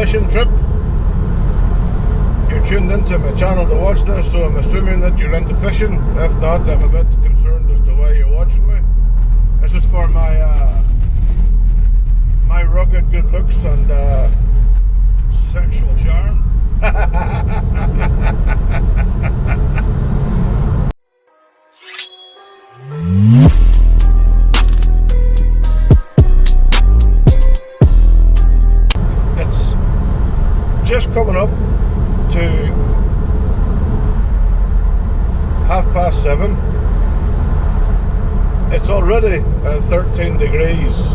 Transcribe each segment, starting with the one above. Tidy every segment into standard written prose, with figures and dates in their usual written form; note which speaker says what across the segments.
Speaker 1: fishing trip. You're tuned into my channel to watch this, so I'm assuming that you're into fishing. If not, I'm a bit concerned as to why you're watching me. This is for my my rugged good looks and sexual charm. It's just coming up to 7:30. It's already 13 degrees.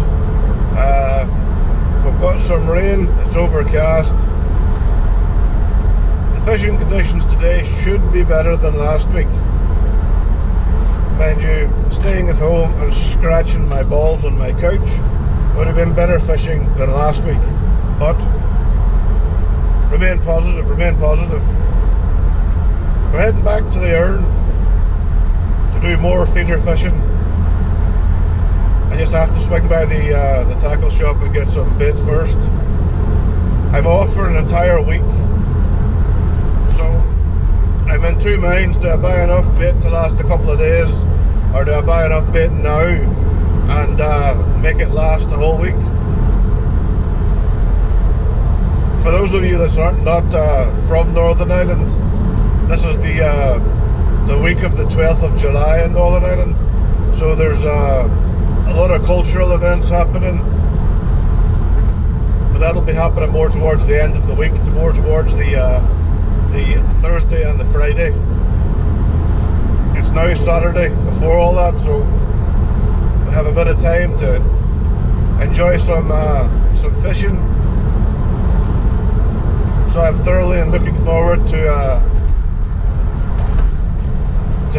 Speaker 1: We've got some rain, it's overcast. The fishing conditions today should be better than last week. Mind you, staying at home and scratching my balls on my couch would have been better fishing than last week. But remain positive, remain positive. We're heading back to the Erne to do more feeder fishing. I just have to swing by the tackle shop and get some bait first. I'm off for an entire week, so I'm in two minds. Do I buy enough bait to last a couple of days, or do I buy enough bait now and make it last the whole week? For those of you that aren't from Northern Ireland, this is the week of the 12th of July in Northern Ireland, so there's a lot of cultural events happening, but that'll be happening more towards the end of the week, more towards the Thursday and the Friday. It's now Saturday before all that, so we have a bit of time to enjoy some fishing. So I'm thoroughly and looking forward to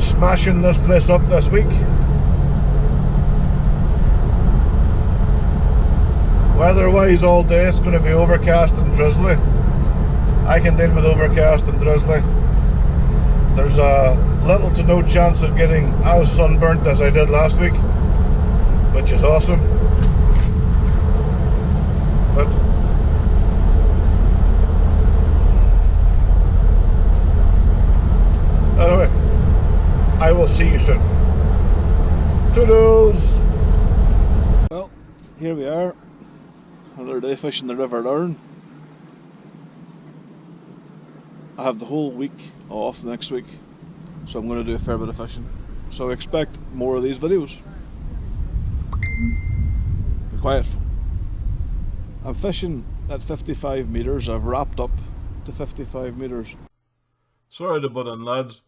Speaker 1: smashing this place up this week. Weather-wise, all day it's going to be overcast and drizzly. I can deal with overcast and drizzly. There's little to no chance of getting as sunburnt as I did last week, which is awesome. But anyway, I will see you soon. Toodles! Well, here we are. Another day fishing the River Erne. I have the whole week off next week, so I'm going to do a fair bit of fishing. So expect more of these videos. Be quiet. I'm fishing at 55 metres. I've wrapped up to 55 metres. Sorry to butt in, lads.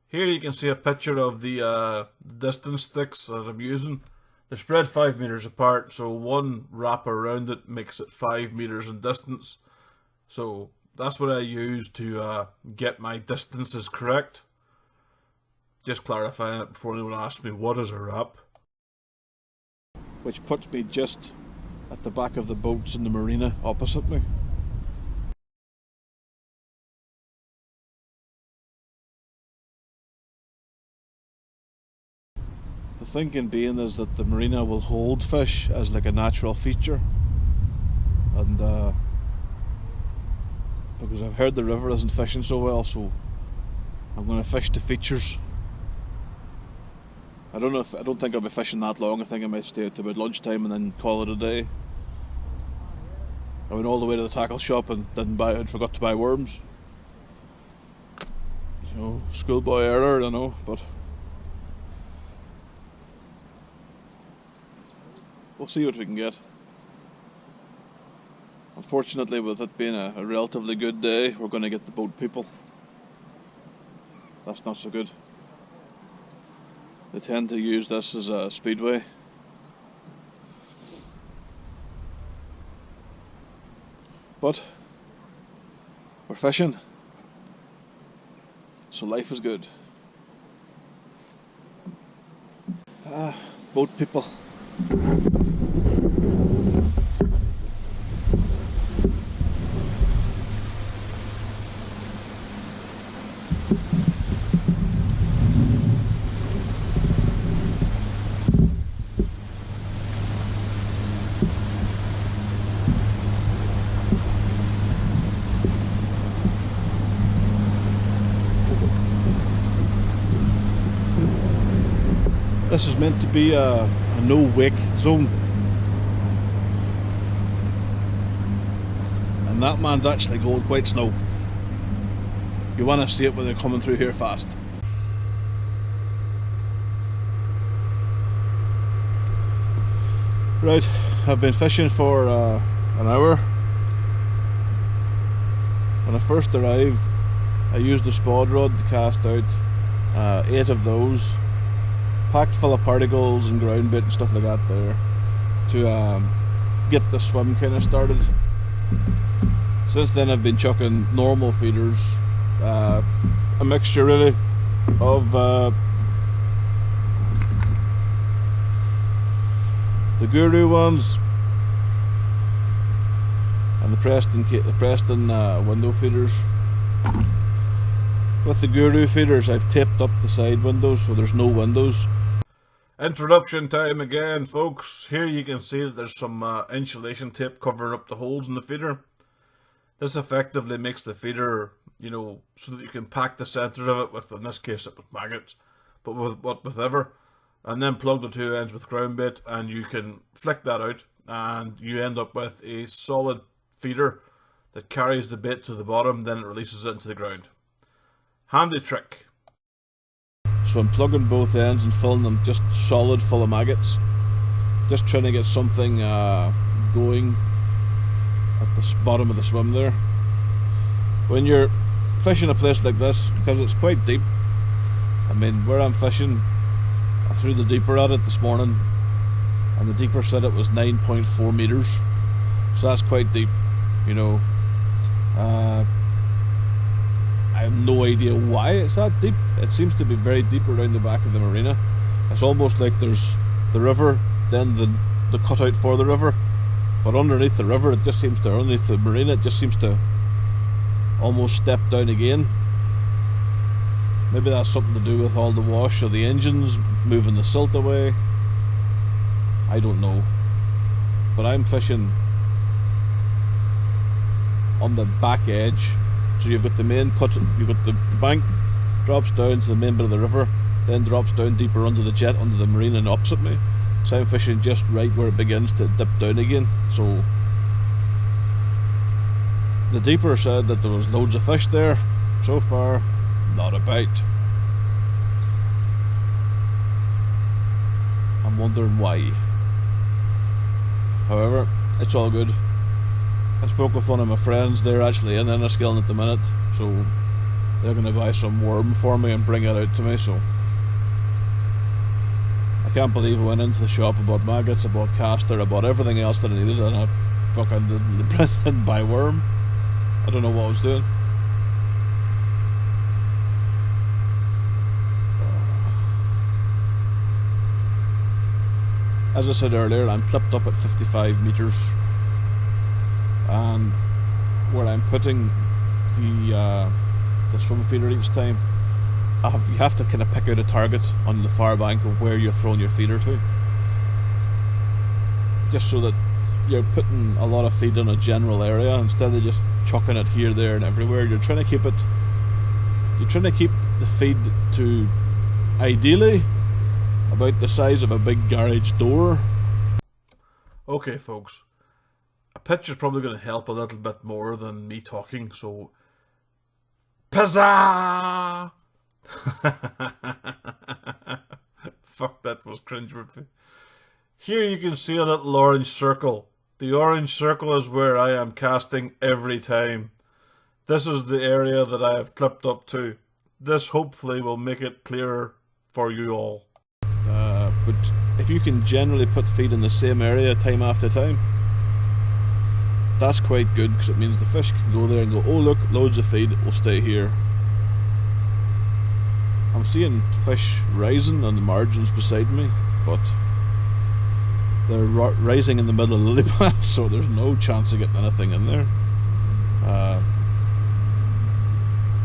Speaker 1: Here you can see a picture of the distance sticks that I'm using. They're spread 5 metres apart, so one wrap around it makes it 5 metres in distance. So that's what I use to get my distances correct. Just clarifying it before anyone asks me what is a wrap. Which puts me just at the back of the boats in the marina opposite me. The thinking being is that the marina will hold fish as like a natural feature, and because I've heard the river isn't fishing so well, so I'm going to fish the features. I don't think I'll be fishing that long. I think I might stay to about lunchtime and then call it a day. I went all the way to the tackle shop and forgot to buy worms. You know, schoolboy error, I know, but we'll see what we can get. Unfortunately, with it being a relatively good day, we're going to get the boat people. That's not so good. They tend to use this as a speedway. But we're fishing, so life is good. Boat people. This is meant to be a no-wake zone. And that man's actually going quite slow. You want to see it when they're coming through here fast. Right, I've been fishing for an hour. When I first arrived, I used the spod rod to cast out 8 of those, packed full of particles and ground bait and stuff like that there, to get the swim kind of started. Since then I've been chucking normal feeders, a mixture really of the Guru ones and the Preston window feeders. With the Guru feeders I've taped up the side windows so there's no windows. Interruption time again, folks. Here you can see that there's some insulation tape covering up the holes in the feeder. This effectively makes the feeder, you know, so that you can pack the centre of it with, in this case, it with maggots, but with whatever, and then plug the 2 ends with ground bait, and you can flick that out, and you end up with a solid feeder that carries the bait to the bottom, then it releases it into the ground. Handy trick. So I'm plugging both ends and filling them just solid full of maggots. Just trying to get something going at the bottom of the swim there. When you're fishing a place like this, because it's quite deep, I mean where I'm fishing, I threw the deeper at it this morning and the deeper said it was 9.4 meters, so that's quite deep, you know. I have no idea why it's that deep. It seems to be very deep around the back of the marina. It's almost like there's the river, then the cutout for the river, but underneath the river, it just seems to, underneath the marina, it just seems to almost step down again. Maybe that's something to do with all the wash of the engines, moving the silt away. I don't know. But I'm fishing on the back edge. So you've got the main cut, you've got the bank, drops down to the main bit of the river, then drops down deeper under the jet, under the marina and opposite me. So I'm fishing just right where it begins to dip down again. So the deeper said that there was loads of fish there. So far, not a bite. I'm wondering why. However, it's all good. I spoke with one of my friends, they're actually in Enniskillen at the minute, so they're going to buy some worm for me and bring it out to me, so I can't believe I went into the shop, I bought maggots, I bought caster, I bought everything else that I needed, and I fucking didn't buy worm. I don't know what I was doing. As I said earlier, I'm clipped up at 55 meters. And where I'm putting the swim feeder each time, you have to kind of pick out a target on the far bank of where you're throwing your feeder to, just so that you're putting a lot of feed in a general area instead of just chucking it here, there and everywhere. You're trying to keep the feed to ideally about the size of a big garage door. Okay folks, a picture's probably going to help a little bit more than me talking, so Pizza! Fuck, that was cringeworthy. Here you can see a little orange circle. The orange circle is where I am casting every time. This is the area that I have clipped up to. This hopefully will make it clearer for you all. But if you can generally put feed in the same area time after time, that's quite good, because it means the fish can go there and go, oh look, loads of feed, it will stay here. I'm seeing fish rising on the margins beside me, but they're rising in the middle of the lily pads, so there's no chance of getting anything in there.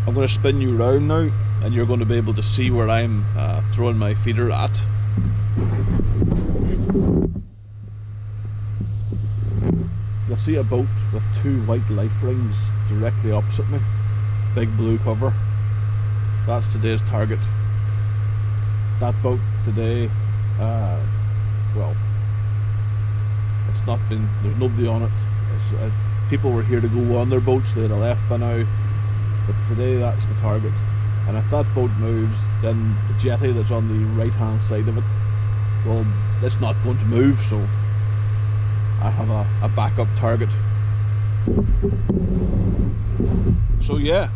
Speaker 1: I'm going to spin you round now, and you're going to be able to see where I'm throwing my feeder at. You'll see a boat with 2 white life rings directly opposite me. Big blue cover. That's today's target. That boat today well, it's not been, there's nobody on it. People were here to go on their boats, they'd have left by now, but today that's the target. And if that boat moves, then the jetty that's on the right hand side of it, well, it's not going to move, so I have a backup target. So yeah,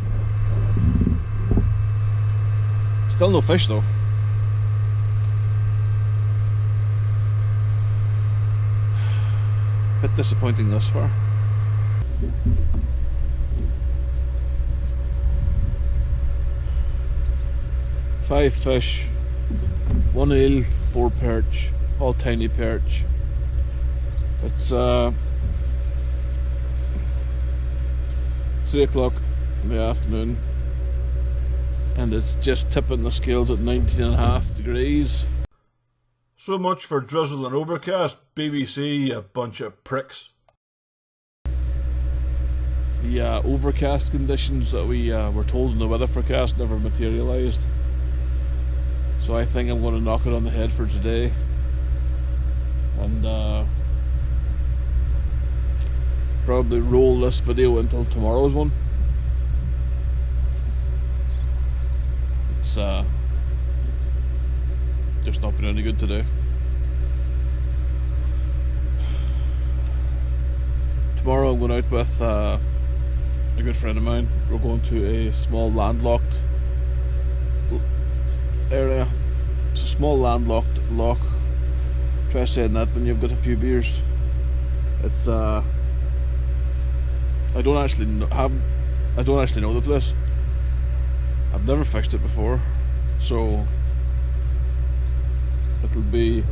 Speaker 1: still no fish though. Bit disappointing thus far. Five fish, one eel, 4 perch, all tiny perch. It's 3 o'clock in the afternoon and it's just tipping the scales at 19.5 degrees. So much for drizzle and overcast. BBC, a bunch of pricks. The overcast conditions that we were told in the weather forecast never materialised. So I think I'm going to knock it on the head for today. And probably roll this video until tomorrow's one. It's just not been any good today. Tomorrow I'm going out with a good friend of mine. We're going to a small landlocked area. It's a small landlocked loch. Try saying that when you've got a few beers. It's I don't actually know the place. I've never fished it before, so it'll be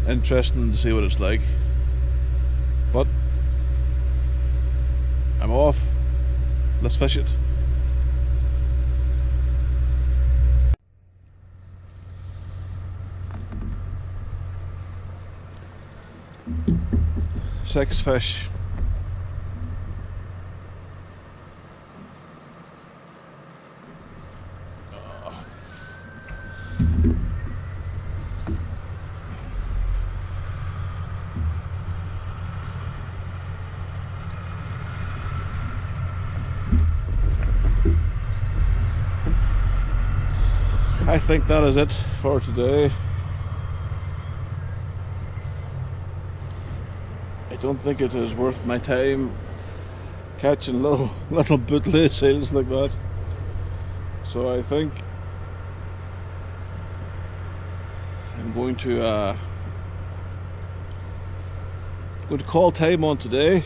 Speaker 1: interesting to see what it's like. But I'm off. Let's fish it. Six fish. I think that is it for today. I don't think it is worth my time catching little bootleg sails like that. So I think I'm going to call time on today.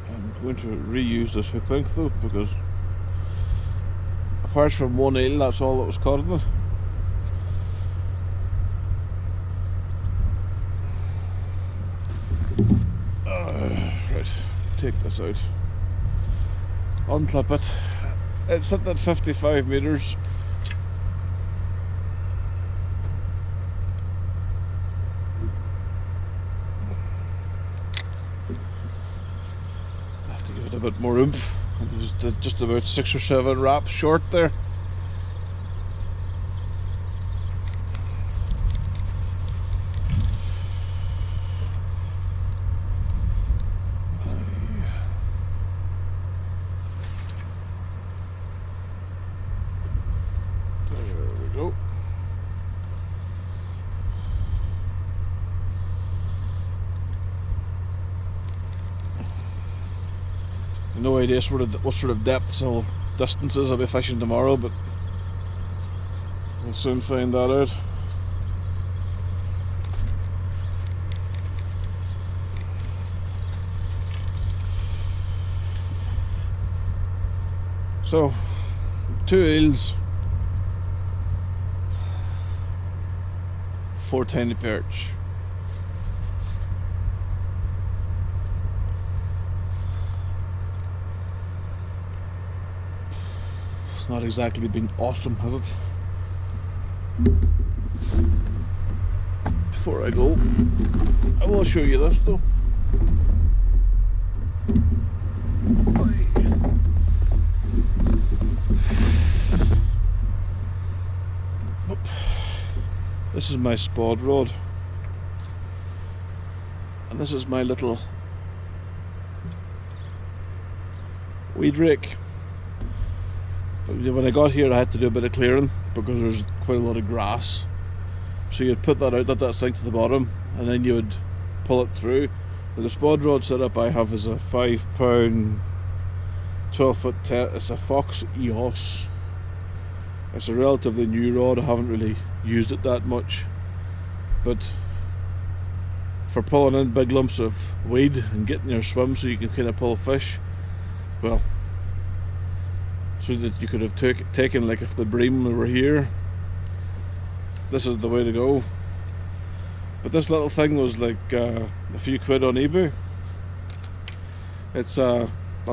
Speaker 1: I'm going to reuse this hook length though, because apart from one eel, that's all that was caught in it. Right, take this out, unclip it. It's sitting at 55 metres. I have to give it a bit more oomph. Just about 6 or 7 wraps short there. There we go. No idea what sort of depths or distances I'll be fishing tomorrow, but we'll soon find that out. So, 2 eels, 4 tiny perch. It's not exactly been awesome, has it? Before I go, I will show you this though. This is my spod rod, and this is my little weed rake. When I got here I had to do a bit of clearing because there's quite a lot of grass. So you'd put that out, let that sink to the bottom, and then you would pull it through. Now the spod rod setup I have is a 5 pound 12 foot it's a Fox EOS. It's a relatively new rod, I haven't really used it that much, but for pulling in big lumps of weed and getting your swim so you can kind of pull fish, well, so that you could have taken, like if the bream were here, this is the way to go. But this little thing was like a few quid on eBay. It's I'll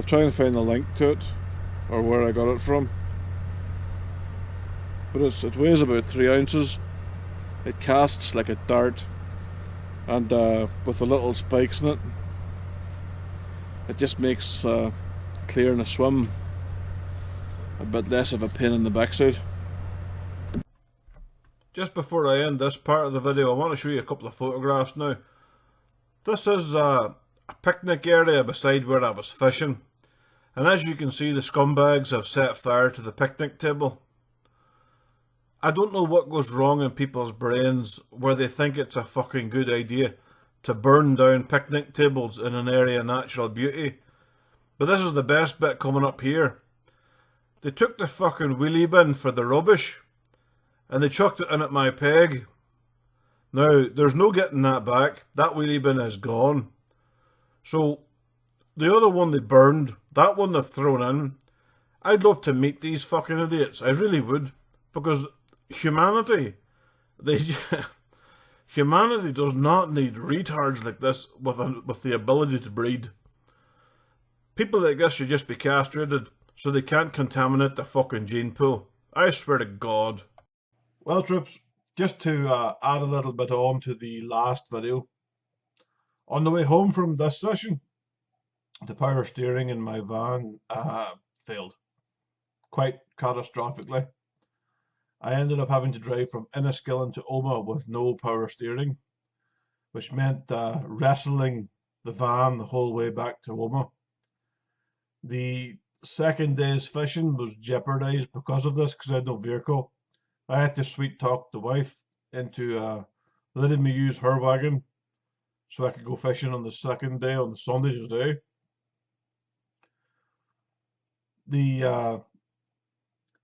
Speaker 1: try and find the link to it or where I got it from. But it weighs about 3 ounces. It casts like a dart, and with the little spikes in it, it just makes clearing a swim a bit less of a pain in the backside. Just before I end this part of the video, I want to show you a couple of photographs now. This is a picnic area beside where I was fishing, and as you can see, the scumbags have set fire to the picnic table. I don't know what goes wrong in people's brains where they think it's a fucking good idea to burn down picnic tables in an area of natural beauty. But this is the best bit coming up here. They took the fucking wheelie bin for the rubbish and they chucked it in at my peg. Now, there's no getting that back. That wheelie bin is gone. So, the other one they burned, that one they've thrown in. I'd love to meet these fucking idiots. I really would. Because humanity, humanity does not need retards like this with the ability to breed. People like this should just be castrated so they can't contaminate the fucking gene pool. I swear to God. Well, troops, just to add a little bit on to the last video. On the way home from this session, the power steering in my van failed. Quite catastrophically. I ended up having to drive from Enniskillen to Omagh with no power steering, which meant wrestling the van the whole way back to Omagh. The second day's fishing was jeopardised because of this, because I had no vehicle. I had to sweet talk the wife into letting me use her wagon so I could go fishing on the second day, on the Sunday today.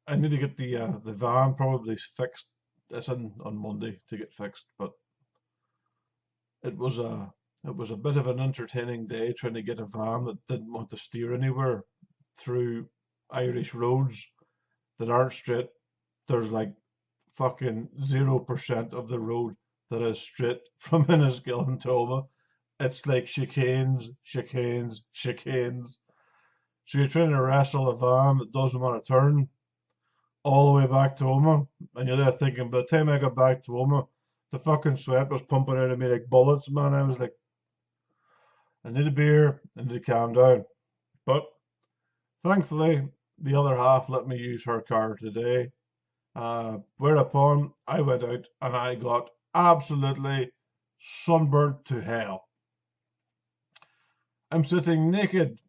Speaker 1: I need to get the van probably fixed. It's in on Monday to get fixed, but it was a bit of an entertaining day trying to get a van that didn't want to steer anywhere through Irish roads that aren't straight. There's like fucking 0% of the road that is straight from Enniskillen to Omagh. It's like chicanes, chicanes, chicanes. So you're trying to wrestle a van that doesn't want to turn all the way back to Omagh, and you're there thinking, by the time I got back to Omagh, the fucking sweat was pumping out of me like bullets, man. I was like, I need a beer, I need to calm down. But thankfully, the other half let me use her car today. Whereupon I went out and I got absolutely sunburnt to hell. I'm sitting naked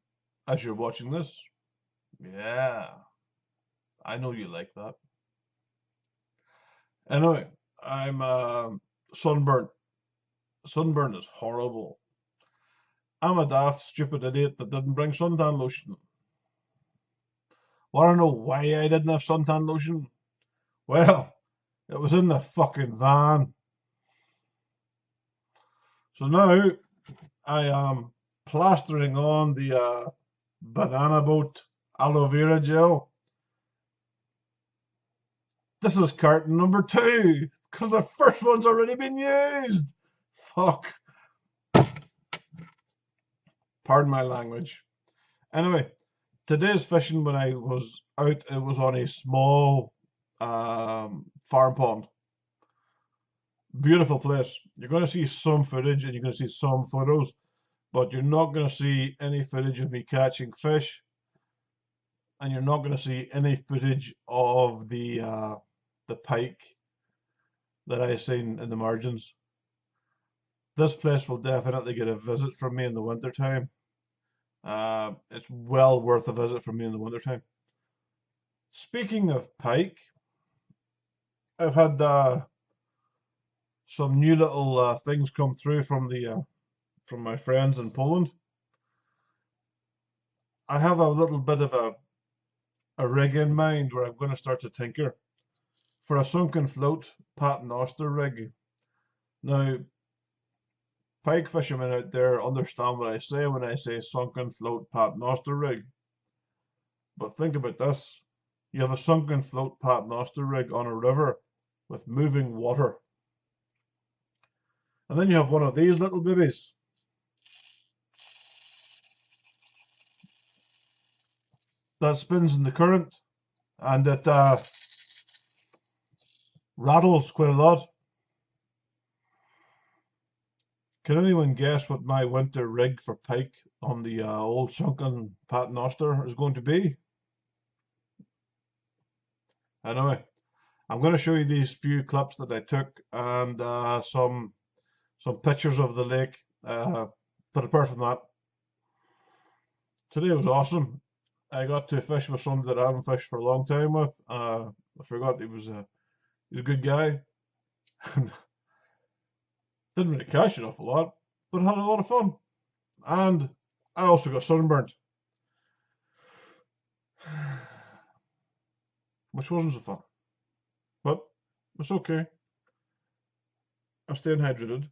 Speaker 1: as you're watching this. Yeah, I know you like that. Anyway, I'm sunburnt. Sunburn is horrible. I'm a daft, stupid idiot that didn't bring suntan lotion. Want to know why I didn't have suntan lotion? Well, it was in the fucking van. So now I am plastering on the banana boat aloe vera gel. This is carton number 2 because the first one's already been used. Fuck. Pardon my language. Anyway, today's fishing, when I was out, it was on a small farm pond. Beautiful place. You're going to see some footage and you're going to see some photos, but you're not going to see any footage of me catching fish, and you're not going to see any footage of the pike that I seen in the margins. This place will definitely get a visit from me in the wintertime. It's well worth a visit from me in the wintertime. Speaking of pike, I've had some new little things come through from my friends in Poland. I have a little bit of a rig in mind where I'm going to start to tinker for a sunken float paternoster rig. Now, pike fishermen out there understand what I say when I say sunken float paternoster rig. But think about this. You have a sunken float paternoster rig on a river with moving water. And then you have one of these little babies. That spins in the current and it rattles quite a lot. Can anyone guess what my winter rig for pike on the old sunken paternoster is going to be? Anyway, I'm going to show you these few clips that I took and some pictures of the lake. But apart from that, today was awesome. I got to fish with somebody that I haven't fished for a long time with. I forgot he was a good guy. Didn't really catch an awful lot, but had a lot of fun. And I also got sunburnt, which wasn't so fun. But it's okay. I'm staying hydrated.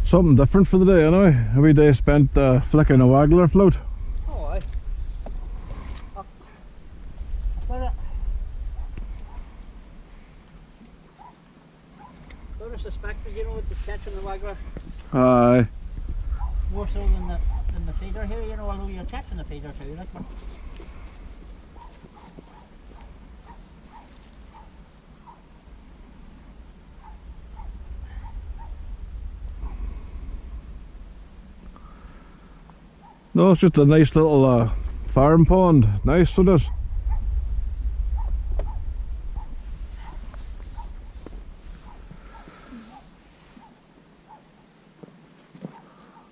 Speaker 1: Something different for the day anyway. Every day spent flicking a waggler float.
Speaker 2: Oh, aye. Sort of suspected, you know, with the catching the waggler.
Speaker 1: Aye.
Speaker 2: More so than the feeder here, you know, although you're catching the feeder too, like, but
Speaker 1: No, it's just a nice little farm pond. Nice, so it is.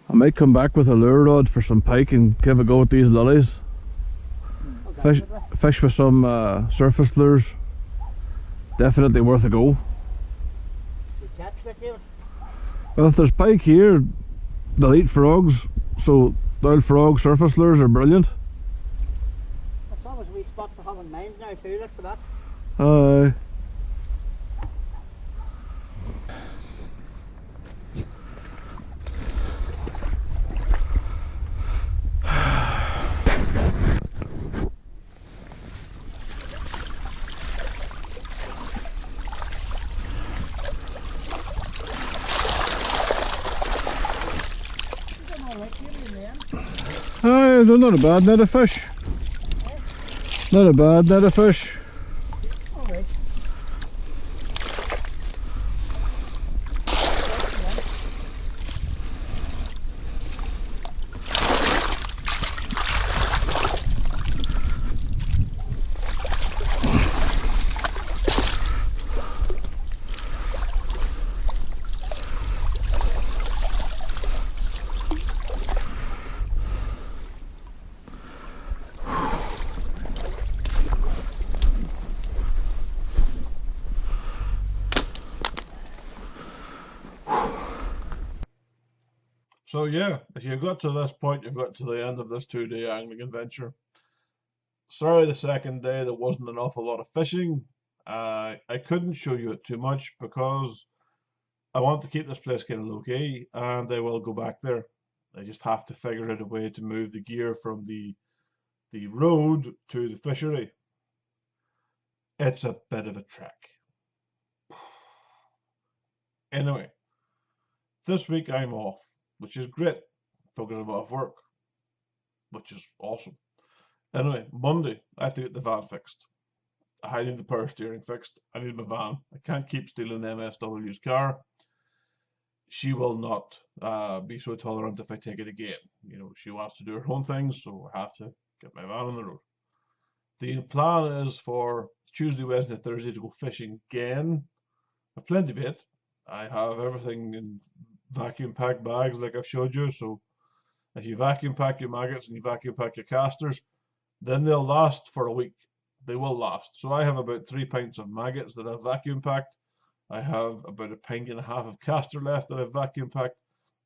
Speaker 1: I might come back with a lure rod for some pike and give a go at these lilies. Fish with some surface lures. Definitely worth a go.
Speaker 2: you catch it, David.
Speaker 1: Well, if there's pike here, they'll eat frogs, so wild frog surface lures are brilliant.
Speaker 2: That's always a wee spot to have in mind now too, look for that.
Speaker 1: Aye. Aye, not a bad net of fish. Not a bad net of fish.
Speaker 2: Alright.
Speaker 1: So yeah, if you got to this point, you've got to the end of this 2-day angling adventure. Sorry the second day there wasn't an awful lot of fishing. I couldn't show you it too much because I want to keep this place kind of low key, and I will go back there. I just have to figure out a way to move the gear from the road to the fishery. It's a bit of a trek. Anyway, this week I'm off, which is great because I'm off work, which is awesome. Anyway, Monday I have to get the van fixed. I need the power steering fixed. I need my van. I can't keep stealing MSW's car. she will not be so tolerant if I take it again. You know, she wants to do her own things, so I have to get my van on the road. The plan is for Tuesday, Wednesday, Thursday to go fishing again. I've plenty of bait. I have everything in vacuum packed bags like I've showed you. So if you vacuum pack your maggots and you vacuum pack your casters, then they'll last for a week. They will last. So I have about 3 pints of maggots that I've vacuum packed. I have about a pint and a half of caster left that I've vacuum packed.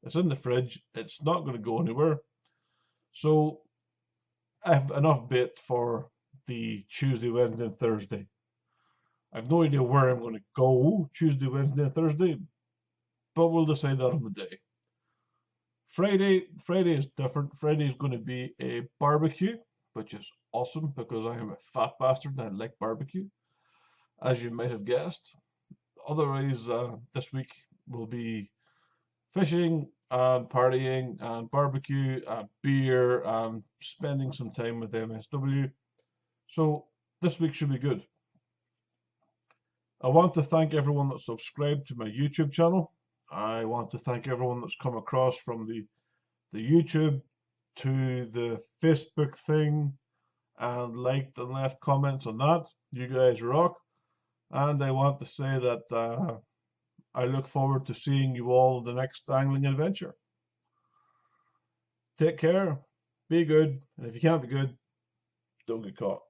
Speaker 1: It's in the fridge. It's not going to go anywhere. So I have enough bait for the Tuesday, Wednesday, and Thursday. I've no idea where I'm going to go Tuesday, Wednesday, and Thursday, but we'll decide that on the day. Friday is different. Friday is going to be a barbecue, which is awesome because I am a fat bastard and I like barbecue, as you might have guessed. Otherwise, this week will be fishing and partying and barbecue and beer and spending some time with MSW. So this week should be good. I want to thank everyone that subscribed to my YouTube channel. I want to thank everyone that's come across from the YouTube to the Facebook thing and liked and left comments on that. You guys rock. And I want to say that I look forward to seeing you all the next angling adventure. Take care, be good, and if you can't be good, don't get caught.